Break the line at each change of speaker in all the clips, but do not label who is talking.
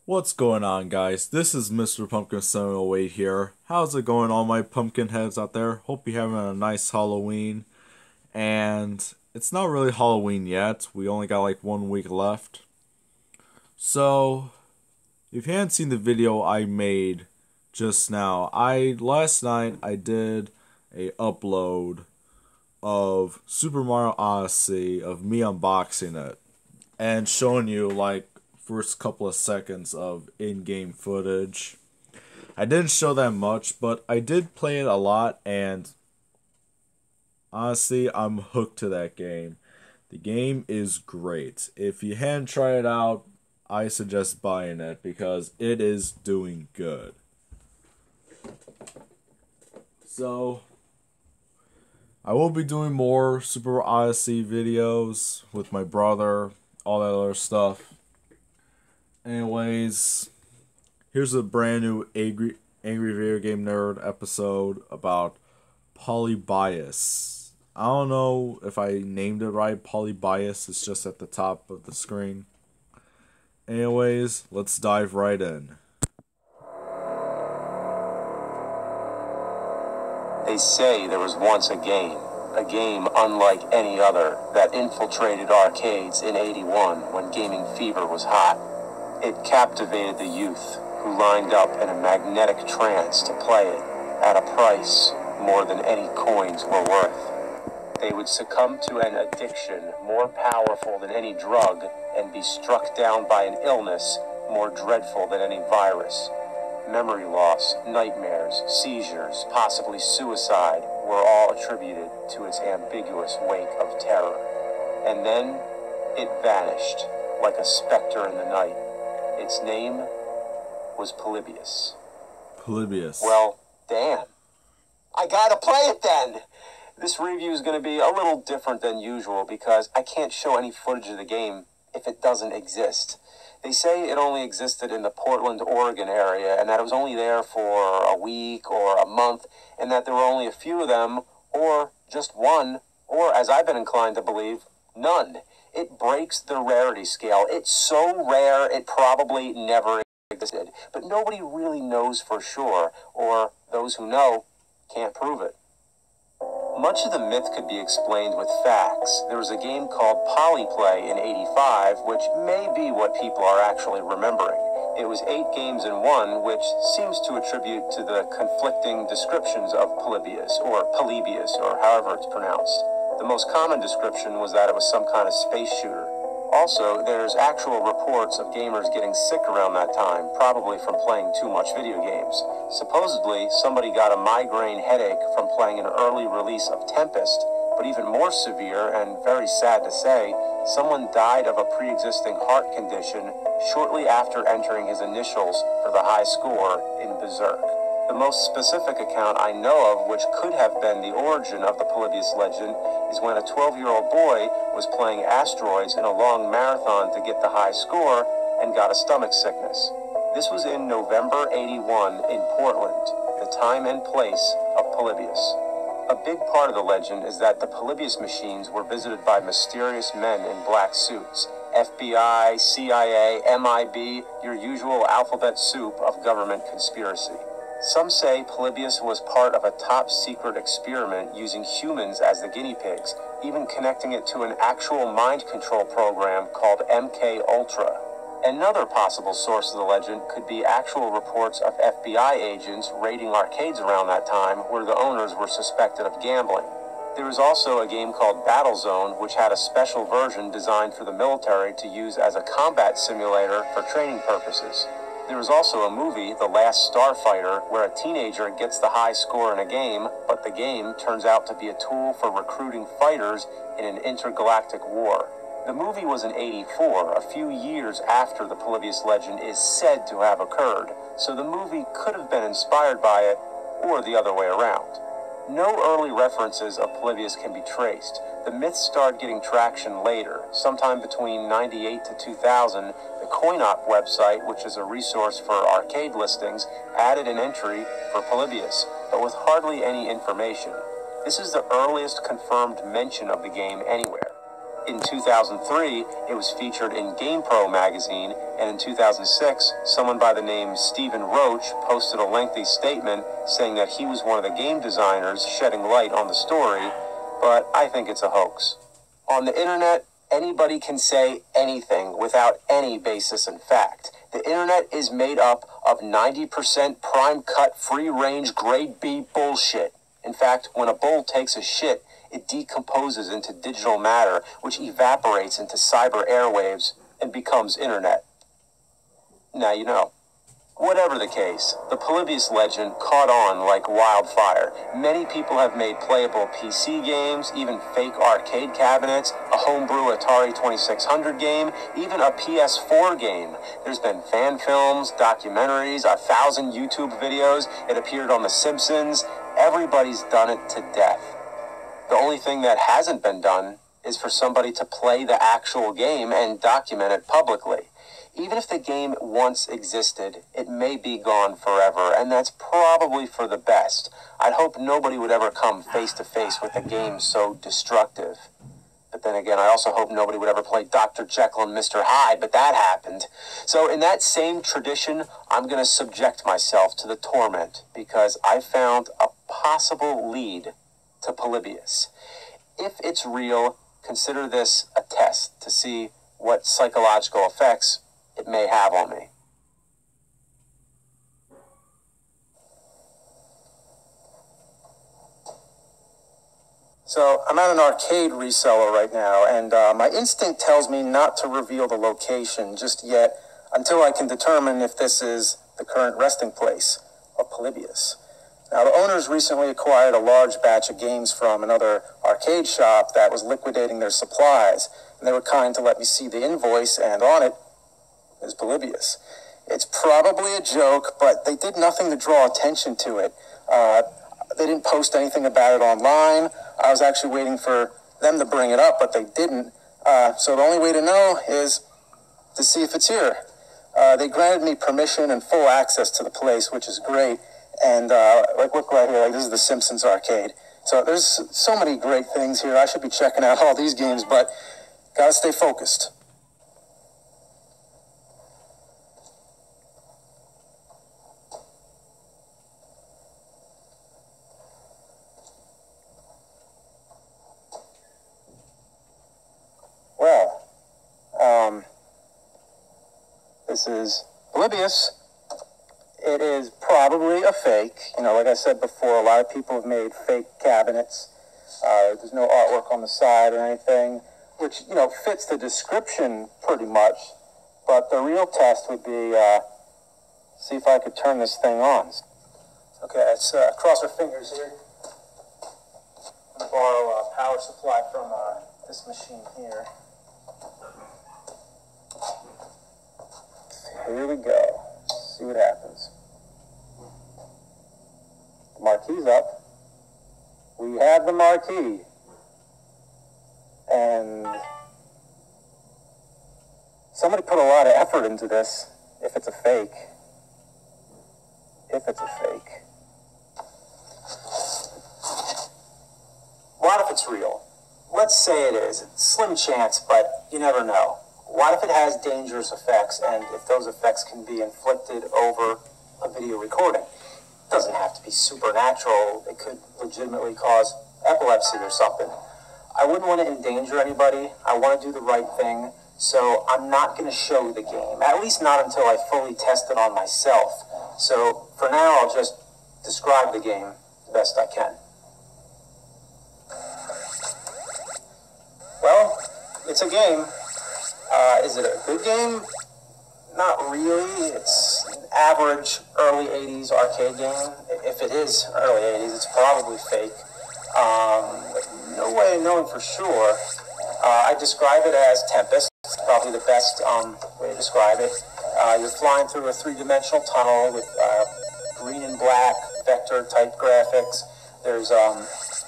What's going on, guys? This is Mr. Pumpkin 708 here. How's it going, all my pumpkin heads out there? Hope you're having a nice Halloween. And it's not really Halloween yet. We only got like 1 week left. So, if you haven't seen the video I made just now, last night I did a upload of Super Mario Odyssey of me unboxing it and showing you like first couple of seconds of in-game footage. I didn't show that much, but I did play it a lot, and honestly, I'm hooked to that game. The game is great. If you hadn't tried it out, I suggest buying it because it is doing good. So, I will be doing more Super Odyssey videos with my brother, all that other stuff. Anyways, here's a brand new Angry Video Game Nerd episode about POLYBIUS. I don't know if I named it right. POLYBIUS is just at the top of the screen. Anyways, let's dive right in.
They say there was once a game unlike any other, that infiltrated arcades in '81 when gaming fever was hot. It captivated the youth, who lined up in a magnetic trance to play it at a price more than any coins were worth. They would succumb to an addiction more powerful than any drug and be struck down by an illness more dreadful than any virus. Memory loss, nightmares, seizures, possibly suicide were all attributed to its ambiguous wake of terror. And then it vanished like a specter in the night. Its name was POLYBIUS.
POLYBIUS.
Well, damn. I gotta play it then! This review is gonna be a little different than usual because I can't show any footage of the game if it doesn't exist. They say it only existed in the Portland, Oregon area, and that it was only there for a week or a month, and that there were only a few of them, or just one, or, as I've been inclined to believe, none. It breaks the rarity scale. It's so rare it probably never existed. But nobody really knows for sure, or those who know can't prove it. Much of the myth could be explained with facts. There was a game called Polyplay in '85, which may be what people are actually remembering. It was 8 games in one, which seems to attribute to the conflicting descriptions of Polybius, or however it's pronounced. The most common description was that it was some kind of space shooter. Also, there's actual reports of gamers getting sick around that time, probably from playing too much video games. Supposedly, somebody got a migraine headache from playing an early release of Tempest, but even more severe, and very sad to say, someone died of a pre-existing heart condition shortly after entering his initials for the high score in Berserk. The most specific account I know of, which could have been the origin of the Polybius legend, is when a 12-year-old boy was playing asteroids in a long marathon to get the high score and got a stomach sickness. This was in November '81 in Portland, the time and place of Polybius. A big part of the legend is that the Polybius machines were visited by mysterious men in black suits. FBI, CIA, MIB, your usual alphabet soup of government conspiracy. Some say Polybius was part of a top-secret experiment using humans as the guinea pigs, even connecting it to an actual mind control program called MK-Ultra. Another possible source of the legend could be actual reports of FBI agents raiding arcades around that time where the owners were suspected of gambling. There was also a game called Battlezone, which had a special version designed for the military to use as a combat simulator for training purposes. There was also a movie, The Last Starfighter, where a teenager gets the high score in a game, but the game turns out to be a tool for recruiting fighters in an intergalactic war. The movie was in '84, a few years after the Polybius legend is said to have occurred, so the movie could have been inspired by it, or the other way around. No early references of Polybius can be traced. The myth started getting traction later, sometime between '98 to 2000. The CoinOp website, which is a resource for arcade listings, added an entry for Polybius, but with hardly any information. This is the earliest confirmed mention of the game anywhere. In 2003, it was featured in GamePro magazine, and in 2006, someone by the name Stephen Roach posted a lengthy statement saying that he was one of the game designers shedding light on the story, but I think it's a hoax. On the internet, anybody can say anything without any basis in fact. The internet is made up of 90% prime cut, free-range, grade B bullshit. In fact, when a bull takes a shit, it decomposes into digital matter, which evaporates into cyber airwaves and becomes internet. Now you know. Whatever the case, the POLYBIUS legend caught on like wildfire. Many people have made playable PC games, even fake arcade cabinets, a homebrew Atari 2600 game, even a PS4 game. There's been fan films, documentaries, 1,000 YouTube videos. It appeared on The Simpsons. Everybody's done it to death. The only thing that hasn't been done is for somebody to play the actual game and document it publicly. Even if the game once existed, it may be gone forever, and that's probably for the best. I'd hope nobody would ever come face to face with a game so destructive. But then again, I also hope nobody would ever play Dr. Jekyll and Mr. Hyde, but that happened. So in that same tradition, I'm going to subject myself to the torment, because I found a possible lead to POLYBIUS. If it's real, consider this a test to see what psychological effects it may have on me.
So I'm at an arcade reseller right now, and my instinct tells me not to reveal the location just yet until I can determine if this is the current resting place of POLYBIUS. Now, the owners recently acquired a large batch of games from another arcade shop that was liquidating their supplies, and they were kind to let me see the invoice, and on it is POLYBIUS. It's probably a joke, but they did nothing to draw attention to it. They didn't post anything about it online. I was actually waiting for them to bring it up, but they didn't. So the only way to know is to see if it's here. They granted me permission and full access to the place, which is great. And like, look right here, like, this is the Simpsons arcade. So there's so many great things here. I should be checking out all these games, but gotta stay focused. Well, this is POLYBIUS. It is probably a fake. You know, like I said before, a lot of people have made fake cabinets. There's no artwork on the side or anything, which, you know, fits the description pretty much. But the real test would be, see if I could turn this thing on. Okay, let's cross our fingers here. I'm going to borrow a power supply from this machine here. Here we go. Let's see what happens. The marquee's up. We have the marquee. And somebody put a lot of effort into this, if it's a fake. If it's a fake. What if it's real? Let's say it is. It's a slim chance, but you never know. What if it has dangerous effects, and if those effects can be inflicted over a video recording? It doesn't have to be supernatural. It could legitimately cause epilepsy or something. I wouldn't want to endanger anybody. I want to do the right thing, so I'm not going to show the game, at least not until I fully test it on myself. So for now, I'll just describe the game the best I can. Well, it's a game. Is it a good game? Not really. It's an average early 80s arcade game. If it is early 80s, it's probably fake. No way of knowing for sure. I describe it as Tempest. It's probably the best way to describe it. You're flying through a three-dimensional tunnel with green and black vector-type graphics. There's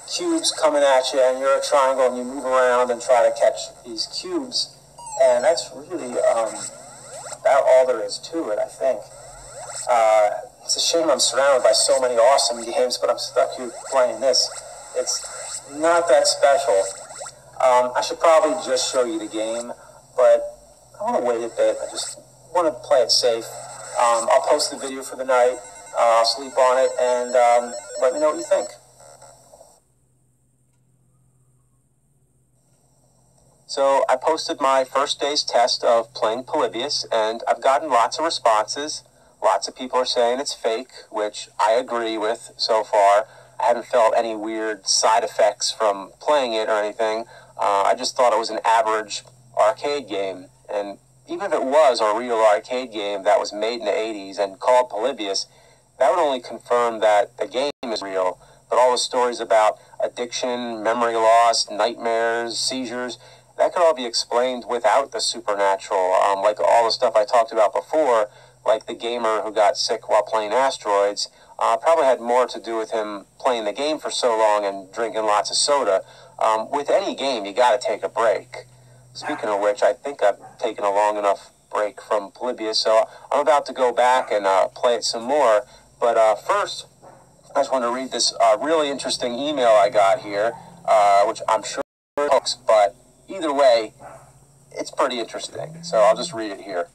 cubes coming at you, and you're a triangle, and you move around and try to catch these cubes. And that's really about all there is to it, I think. It's a shame I'm surrounded by so many awesome games, but I'm stuck here playing this. It's not that special. I should probably just show you the game, but I want to wait a bit. I just want to play it safe. I'll post the video for the night. I'll sleep on it, and let me know what you think.
So I posted my first day's test of playing Polybius, and I've gotten lots of responses. Lots of people are saying it's fake, which I agree with so far. I haven't felt any weird side effects from playing it or anything. I just thought it was an average arcade game. And even if it was a real arcade game that was made in the 80s and called Polybius, that would only confirm that the game is real. But all the stories about addiction, memory loss, nightmares, seizures, that could all be explained without the supernatural. Like all the stuff I talked about before, like the gamer who got sick while playing Asteroids, probably had more to do with him playing the game for so long and drinking lots of soda. With any game, you got to take a break. Speaking of which, I think I've taken a long enough break from Polybius, so I'm about to go back and play it some more. But first, I just want to read this really interesting email I got here, which I'm sure is hoax, but either way, it's pretty interesting. So I'll just read it here.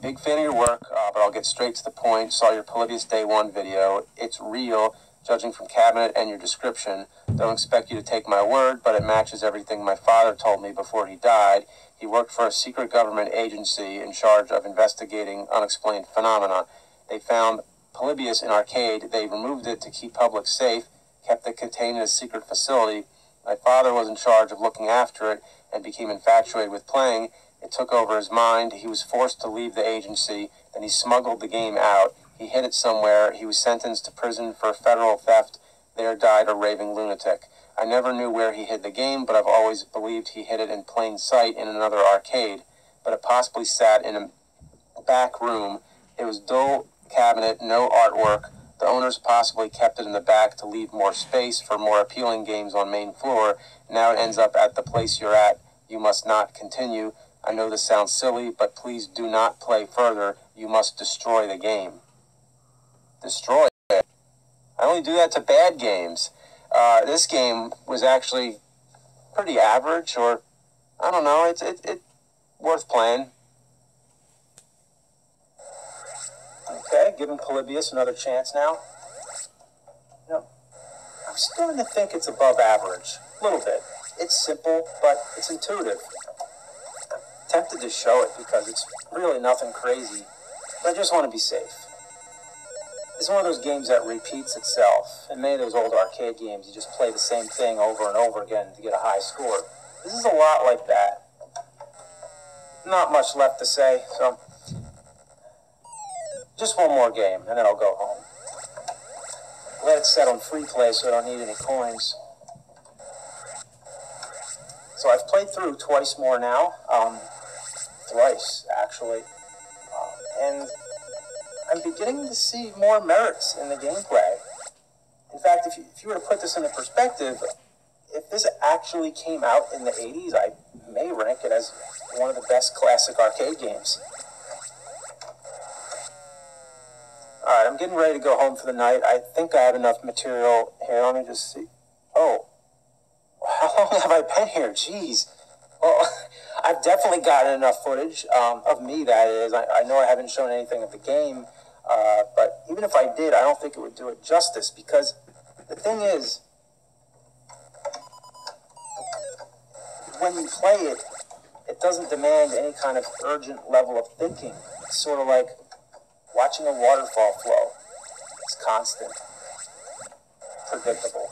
Big fan of your work, but I'll get straight to the point. Saw your Polybius Day 1 video. It's real, judging from cabinet and your description. Don't expect you to take my word, but it matches everything my father told me before he died. He worked for a secret government agency in charge of investigating unexplained phenomena. They found Polybius in arcade. They removed it to keep public safe, kept it contained in a secret facility. My father was in charge of looking after it and became infatuated with playing. It took over his mind. He was forced to leave the agency. Then he smuggled the game out. He hid it somewhere. He was sentenced to prison for federal theft. There died a raving lunatic. I never knew where he hid the game, but I've always believed he hid it in plain sight in another arcade. But it possibly sat in a back room. It was dull cabinet, no artwork. The owners possibly kept it in the back to leave more space for more appealing games on main floor. Now it ends up at the place you're at. You must not continue. I know this sounds silly, but please do not play further. You must destroy the game. Destroy it? I only do that to bad games. This game was actually pretty average, or I don't know, it's worth playing.
Okay, giving Polybius another chance now. You know, I'm starting to think it's above average. A little bit. It's simple, but it's intuitive. I'm tempted to show it because it's really nothing crazy, but I just want to be safe. It's one of those games that repeats itself. In many of those old arcade games, you just play the same thing over and over again to get a high score. This is a lot like that. Not much left to say, so just one more game, and then I'll go home. Let it set on free play so I don't need any coins. So I've played through twice more now. Thrice, actually. And I'm beginning to see more merits in the gameplay. In fact, if you were to put this into perspective, if this actually came out in the 80s, I may rank it as one of the best classic arcade games. Alright, I'm getting ready to go home for the night. I think I have enough material here. Let me just see. Oh. How long have I been here? Jeez. Well, I've definitely gotten enough footage, of me, that is. I know I haven't shown anything of the game, but even if I did, I don't think it would do it justice, because the thing is, when you play it, it doesn't demand any kind of urgent level of thinking. It's sort of like watching a waterfall flow. It's constant, predictable,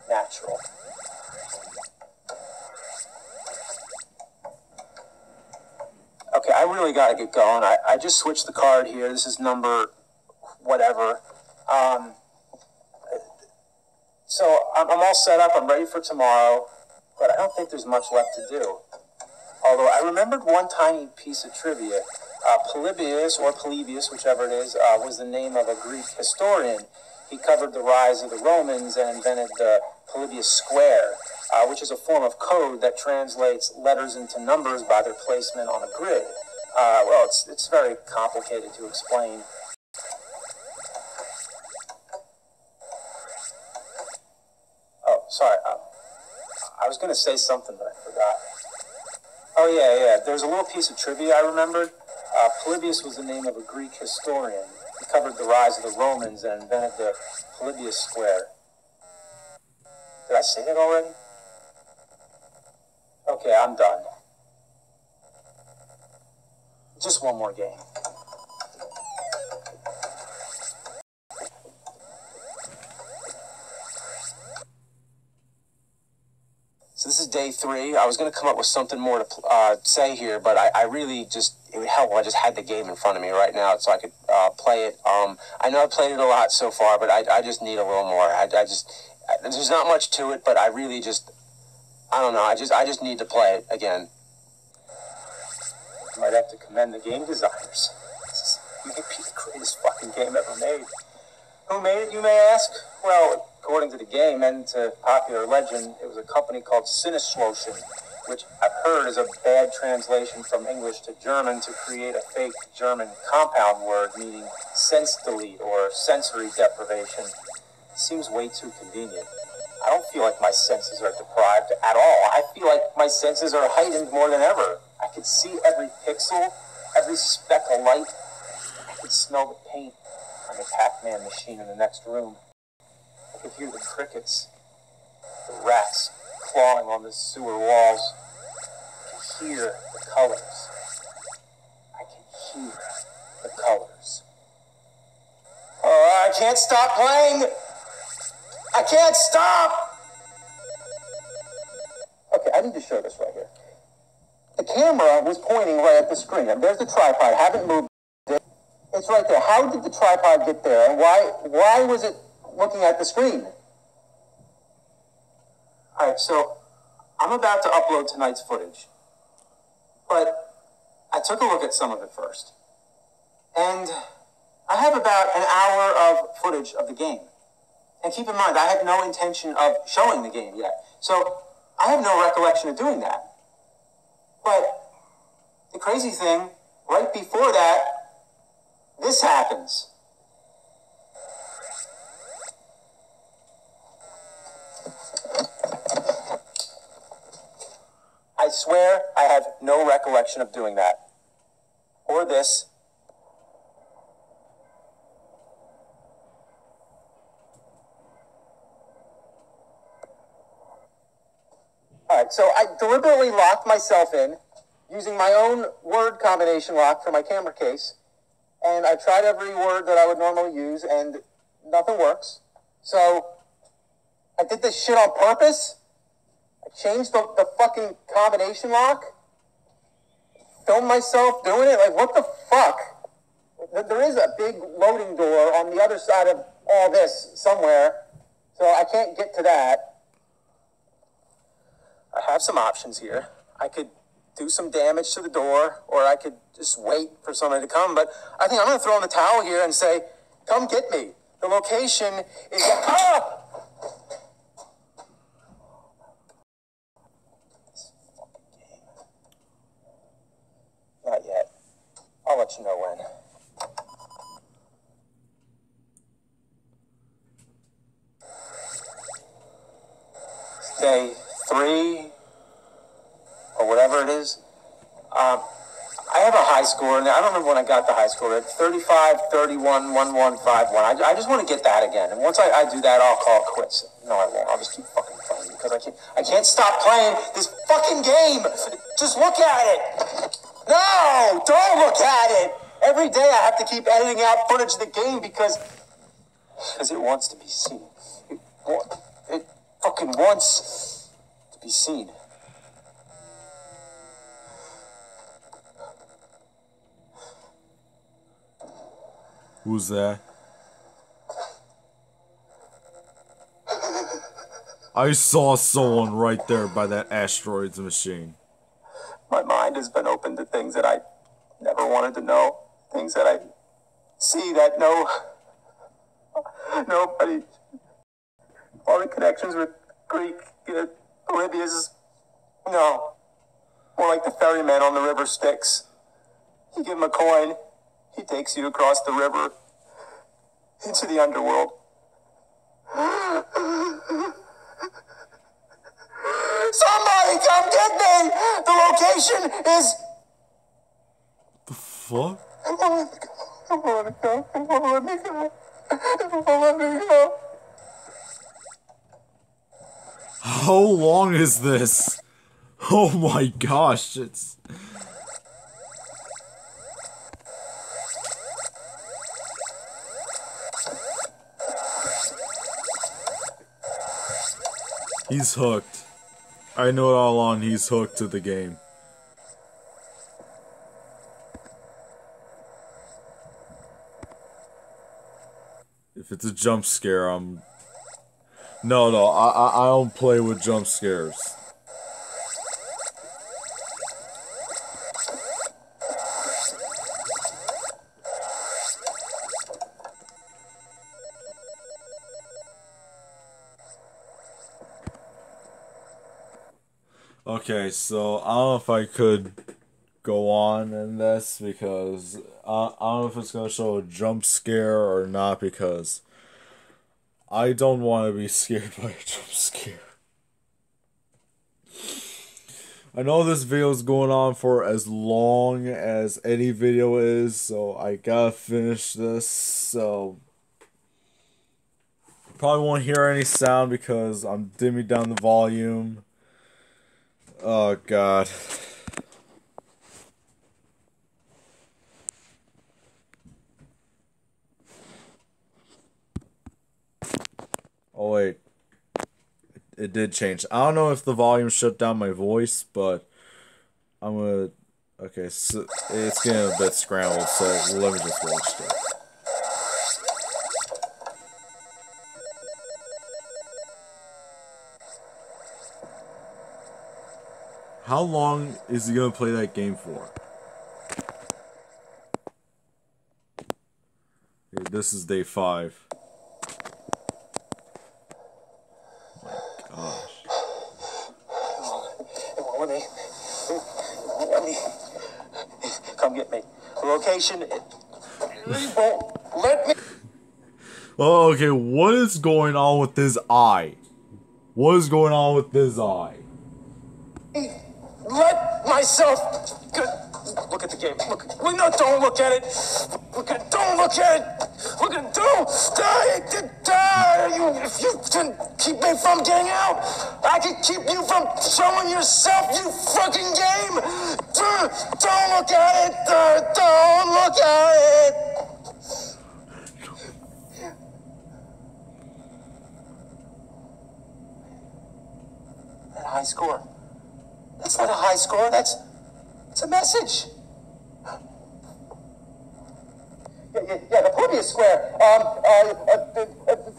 natural. Okay, I really got to get going. I just switched the card here. This is number whatever. So I'm all set up. I'm ready for tomorrow, but I don't think there's much left to do. Although I remembered one tiny piece of trivia. Polybius, or Polybius, whichever it is, was the name of a Greek historian. He covered the rise of the Romans and invented the Polybius square, which is a form of code that translates letters into numbers by their placement on a grid. Well, it's very complicated to explain. Oh, sorry. was going to say something, but I forgot. Oh, yeah. There's a little piece of trivia I remembered. Polybius was the name of a Greek historian. He covered the rise of the Romans and invented the Polybius Square. Did I say that already? Okay, I'm done. Just one more game.
So this is day 3. I was going to come up with something more to say here, but I really just, it would help. I just had the game in front of me right now so I could play it. I know I've played it a lot so far, but I just need a little more. There's not much to it, but I really just, I don't know. I just need to play it again.
I might have to commend the game designers. This may be the greatest fucking game ever made. Who made it, you may ask? Well, according to the game and to popular legend, it was a company called Sinneslotion, which I've heard is a bad translation from English to German to create a fake German compound word meaning sense delete or sensory deprivation. It seems way too convenient. I don't feel like my senses are deprived at all. I feel like my senses are heightened more than ever. I could see every pixel, every speck of light. I could smell the paint on the Pac-Man machine in the next room. I could hear the crickets, the rats clawing on the sewer walls. I can hear the colors. I can hear the colors. Oh, I can't stop playing! I can't stop! Okay, I need to show this right here. The camera was pointing right at the screen. And there's the tripod. Haven't moved it. It's right there. How did the tripod get there? And why was it looking at the screen? All right, so I'm about to upload tonight's footage. But I took a look at some of it first. And I have about an hour of footage of the game. And keep in mind, I have no intention of showing the game yet. So I have no recollection of doing that. But the crazy thing, right before that, this happens. I swear I have no recollection of doing that. Or this. Alright, so I deliberately locked myself in using my own word combination lock for my camera case. And I tried every word that I would normally use, and nothing works. So I did this shit on purpose. I changed the fucking combination lock. Filmed myself doing it. Like, what the fuck? There is a big loading door on the other side of all this somewhere. So I can't get to that. I have some options here. I could do some damage to the door, or I could just wait for somebody to come. But I think I'm going to throw in the towel here and say, come get me. The location is... Ah! This fucking game. Not yet. I'll let you know when. Day 3, or whatever it is. I have a high score, and I don't remember when I got the high score. 35, 31, 1151. I just want to get that again. And once I do that, I'll call it quits. No, I won't. I'll just keep fucking playing because I can't stop playing this fucking game. Just look at it. No, don't look at it. Every day I have to keep editing out footage of the game because it wants to be seen. It fucking wants to be seen.
Who's that? I saw someone right there by that asteroids machine.
My mind has been open to things that I never wanted to know. Things that I see that nobody. All the connections with Greek, Polybius. No. More like the ferryman on the river Styx. You give him a coin, he takes you across the river into the underworld. So Somebody come get me! The location is...
The fuck?
It won't let me go. It won't let me go. It won't let me go.
How long is this? Oh my gosh, it's... He's hooked. I know it all along, he's hooked to the game. If it's a jump scare, I'm... No, I don't play with jump scares. Okay, so I don't know if I could go on in this because I don't know if it's gonna show a jump scare or not because I don't want to be scared by a jump scare. I know this video is going on for as long as any video is, so I gotta finish this, so probably won't hear any sound because I'm dimming down the volume. Oh god. Oh wait. It did change. I don't know if the volume shut down my voice, but I'm gonna... Okay, so it's getting a bit scrambled, so let me just watch it. How long is he gonna play that game for? Okay, this is day 5.
Come get me. The location... won't let me...
Oh, okay, what is going on with this eye? What is going on with this eye?
Let myself... Look at the game. Look. No, don't look at it. Don't look at it. Look at it. Don't. If you can keep me from getting out, I can keep you from showing yourself, you fucking game. Don't look at it. Don't look at it. That high score. That's not a high score. It's a message. Yeah, the POLYBIUS square.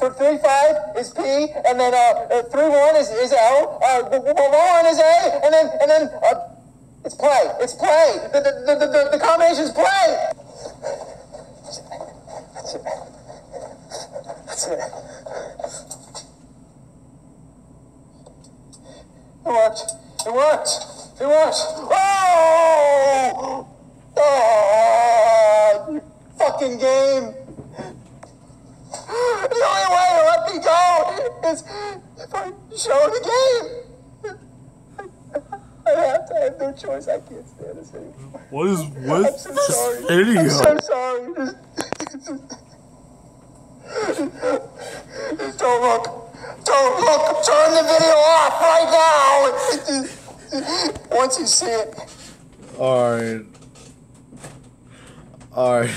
3-5 is P, and then 3-1 is L. 1 is A, and then it's play. It's play. The combination's play. That's it. That's it. It worked. It worked. It worked. Oh! Oh! You fucking game. The only way to let me go is if I show the game. I have no choice. I can't stand this anymore.
What is with
I'm so
this
sorry.
video?
I'm so sorry. Just don't look. Don't look. Turn the video off right now. Once you see it.
Alright. Alright.